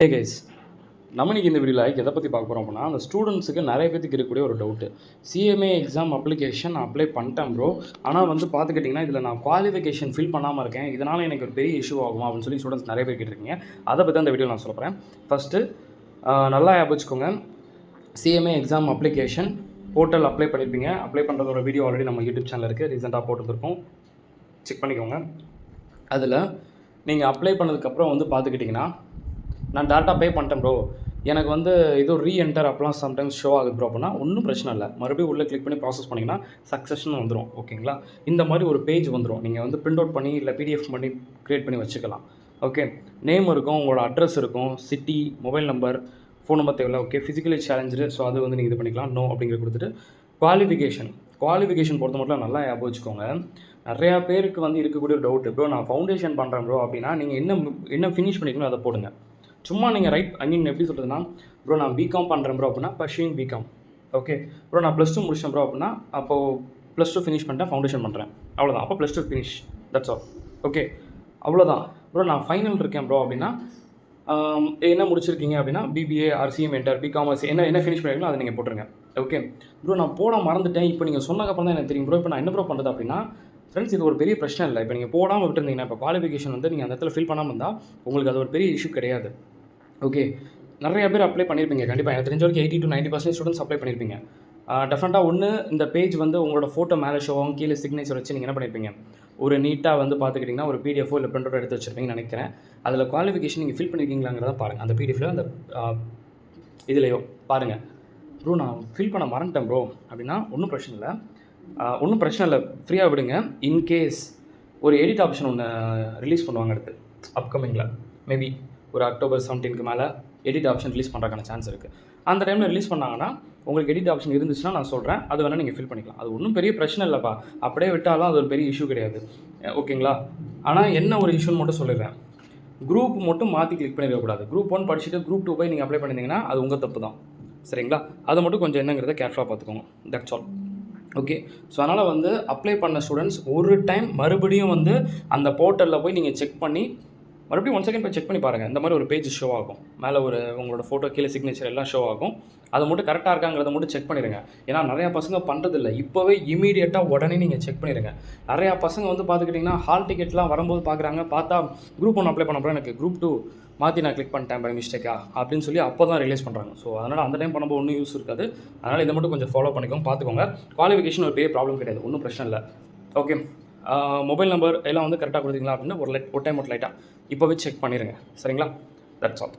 Hey guys, நம்ம இன்றைக்கி இந்த வீடியோவில் எதை பற்றி பார்க்க போகிறோம் அப்படின்னா, அந்த ஸ்டூடெண்ட்ஸுக்கு நிறைய பேருக்கு இருக்கக்கூடிய ஒரு doubt. CMA exam application apply பண்ணிட்டேன் ப்ரோ. ஆனால் வந்து பார்த்துக்கிட்டிங்கன்னா இதில் நான் குவாலிஃபிகேஷன் ஃபில் பண்ணாமல் இருக்கேன். இதனால் எனக்கு ஒரு பெரிய இஷ்யூ ஆகுமா அப்படின்னு சொல்லி ஸ்டூடெண்ட்ஸ் நிறைய பேர் கேட்டிருக்கீங்க. அதை பற்றி அந்த வீடியோ நான் சொல்ல போகிறேன். ஃபஸ்ட்டு நல்லா ஞாபகம் வச்சுக்கோங்க. CMA exam application portal apply பண்ணியிருப்பீங்க. அப்ளை பண்ணுறதோட வீடியோ ஆல்ரெடி நம்ம யூடியூப் சேனல் இருக்குது, ரீசெண்டாக போட்டுருக்கோம், செக் பண்ணிக்கோங்க. அதில் நீங்கள் அப்ளை பண்ணதுக்கப்புறம் வந்து பார்த்துக்கிட்டிங்கன்னா, நான் டேட்டா பே பண்ணிட்டேன் ப்ரோ, எனக்கு வந்து ஏதோ ரீஎன்டர் அப்போலாம் சம்டைம்ஸ் ஷோ ஆகுது ப்ரோ அப்படின்னா ஒன்றும் பிரச்சனை இல்லை. மறுபடியும் உள்ளே கிளிக் பண்ணி ப்ராசஸ் பண்ணிங்கன்னா சக்ஸஸ்ன்னு வந்துடும். ஓகேங்களா? இந்த மாதிரி ஒரு பேஜ் வந்துடும். நீங்கள் வந்து பிரிண்ட் அவுட் பண்ணி இல்லை பிடிஎஃப் பண்ணி க்ரியேட் பண்ணி வச்சுக்கலாம். ஓகே, நேம் இருக்கும், உங்களோட அட்ரஸ் இருக்கும், city, mobile number, phone number தேவையில்லை. ஓகே, ஃபிசிக்கலி சேலஞ்சு, ஸோ அது வந்து நீங்கள் இது பண்ணிக்கலாம். நோ அப்படிங்கிற கொடுத்துட்டு குவாலிஃபிகேஷன் பொறுத்த மட்டும் நல்லா ஞாபகம் வச்சுக்கோங்க. நிறையா பேருக்கு வந்து இருக்கக்கூடிய ஒரு டவுட்டு, ப்ரோ நான் ஃபவுண்டேஷன் பண்ணுறேன் ப்ரோ அப்படின்னா நீங்கள் என்ன ஃபினிஷ் பண்ணிக்கணும் அதை போடுங்க. சும்மா நீங்கள் எப்படி சொல்கிறதுனா, ப்ரோ நான் பிகாம் பண்ணுறேன் ப்ரோ அப்படின்னா பர்ஷிங் பிகாம். ஓகே ப்ரோ, நான் +2 முடிச்சேன் ப்ரோ அப்படின்னா அப்போது +2 ஃபினிஷ் பண்ணிட்டேன், ஃபவுண்டேஷன் பண்ணுறேன், அவ்வளோதான். அப்போ +2 ஃபினிஷ், தட்ஸ் ஆல். ஓகே, அவ்வளோதான். ப்ரோ நான் ஃபைனல் இருக்கேன் ப்ரோ அப்படின்னா என்ன முடிச்சிருக்கீங்க அப்படின்னா பிபிஏ ஆர்சிஎம் என்டர் பிகாமர்ஸ் என்ன ஃபினிஷ் பண்ணிருக்கீங்களோ அதை நீங்கள் போட்டுருங்க. ஓகே ப்ரோ, நான் போட மறந்துட்டேன், இப்போ நீங்கள் சொன்னதுக்கப்புறம் தான் எனக்கு தெரியும் ப்ரோ, இப்போ நான் என்ன ப்ரோ பண்ணுறது அப்படின்னா, ஃப்ரெண்ட்ஸ் இது ஒரு பெரிய பிரச்சனை இல்லை. இப்போ நீங்கள் போடாமல் விட்டுருந்தீங்கன்னா, இப்போ குவாலிஃபிகேஷன் வந்து நீங்கள் அந்த இடத்துல ஃபில் பண்ணாமல் இருந்தால் உங்களுக்கு அது ஒரு பெரிய இஷ்யூ கிடையாது. ஓகே, நிறைய பேர் அப்ளை பண்ணியிருப்பீங்க. கண்டிப்பாக எனக்கு தெரிஞ்ச வரைக்கும் 80 to 90% ஸ்டூடெண்ட்ஸ் அப்ளை பண்ணியிருப்பீங்க. டெஃபினட்டாக ஒன்று இந்த பேஜ் வந்து உங்களோட ஃபோட்டோ மேலே ஷோ ஆகும், கீழே சிக்னேச்சர் வச்சு நீங்கள் என்ன பண்ணியிருப்பீங்க, ஒரு நீட்டாக வந்து பார்த்துக்கிட்டிங்கன்னா ஒரு பிடிஎஃபோ இல்லை பிரிண்ட் அவுட் எடுத்து வச்சுருப்பீங்கன்னு நினைக்கிறேன். அதில் குவாலிஃபிகேஷன் நீங்கள் ஃபில் பண்ணியிருக்கீங்களாங்கிறத பாருங்கள். அந்த பிடிஎஃப்ல அந்த இதுலையோ பாருங்கள். ப்ரோ நான் ஃபில் பண்ண மறந்துட்டேன் ப்ரோ அப்படின்னா ஒன்றும் பிரச்சனை இல்லை, ஃப்ரீயாக விடுங்க. இன்கேஸ் ஒரு எடிட் ஆப்ஷன் ஒன்று ரிலீஸ் பண்ணுவாங்க அடுத்து அப்கமிங்கில், மேபி ஒரு அக்டோபர் 17க்கு மேலே எடிட் ஆப்ஷன் ரிலீஸ் பண்ணுறதுக்கான சான்ஸ் இருக்குது. அந்த டைமில் ரிலீஸ் பண்ணாங்கன்னா உங்களுக்கு எடிட் ஆப்ஷன் இருந்துச்சுன்னா நான் சொல்கிறேன், அது வேணால் நீங்கள் ஃபில் பண்ணிக்கலாம். அது ஒன்றும் பெரிய பிரச்சனை இல்லைப்பா, அப்படியே விட்டாலும் அது ஒரு பெரிய இஷ்யூ கிடையாது. ஓகேங்களா? ஆனால் என்ன ஒரு இஷ்யூன்னு மட்டும் சொல்லிடுறேன், குரூப் மட்டும் மாற்றி கிளிக் பண்ணிடக்கூடாது. குரூப் 1 படிச்சுட்டு குரூப் 2 போய் நீங்கள் அப்ளை பண்ணியிருந்தீங்கன்னா அது உங்கள் தப்பு தான். சரிங்களா? அதை மட்டும் கொஞ்சம் என்னங்கிறத கேர்ஃபுல்லாக பார்த்துக்கோங்க. That's all. ஓகே, ஸோ அதனால் வந்து அப்ளை பண்ண ஸ்டூடெண்ட்ஸ் ஒரு டைம் மறுபடியும் வந்து அந்த போர்ட்டலில் போய் நீங்கள் செக் பண்ணி மறுபடியும் 1 செகண்ட் போய் செக் பண்ணி பாருங்கள். இந்த மாதிரி ஒரு பேஜ் ஷோ ஆகும், மேலே ஒரு உங்களோட ஃபோட்டோ கீழே சிக்னேச்சர் எல்லாம் ஷோ ஆகும். அதை மட்டும் கரெக்டாக இருக்காங்கிறத மட்டும் செக் பண்ணிடுங்க. ஏன்னா நிறையா பசங்க பண்ணுறதில்ல. இப்போவே இமீடியட்டாக உடனே நீங்கள் செக் பண்ணிடுங்க. நிறையா பசங்க வந்து பார்த்துக்கிட்டிங்கன்னா ஹால் டிக்கெட்லாம் வரும்போது பார்க்குறாங்க, பார்த்தா குரூப் 1 அப்ளை பண்ணப்போ எனக்கு குரூப் 2 மாற்றி நான் கிளிக் பண்ணிட்டேன் பை மிஸ்டேக்கா அப்படின்னு சொல்லி அப்போ தான் ரிலீஸ் பண்ணுறாங்க. ஸோ அதனால் அந்த டைம் பண்ணும்போது ஒன்றும் யூஸ் இருக்காது. அதனால் இதை மட்டும் கொஞ்சம் ஃபாலோ பண்ணிக்கோங்க, பார்த்துக்கோங்க. குவாலிஃபிகேஷன் ஒரு பெரிய ப்ராப்ளம் கிடையாது, ஒன்றும் பிரச்சனை இல்லை. ஓகே, மொபைல் நம்பர் எல்லாம் வந்து கரெக்டாக கொடுத்தீங்களா அப்படின்னு ஒரு டைம் மட்டும் லைட்டாக இப்போவே செக் பண்ணிடுங்க. சரிங்களா? That's all.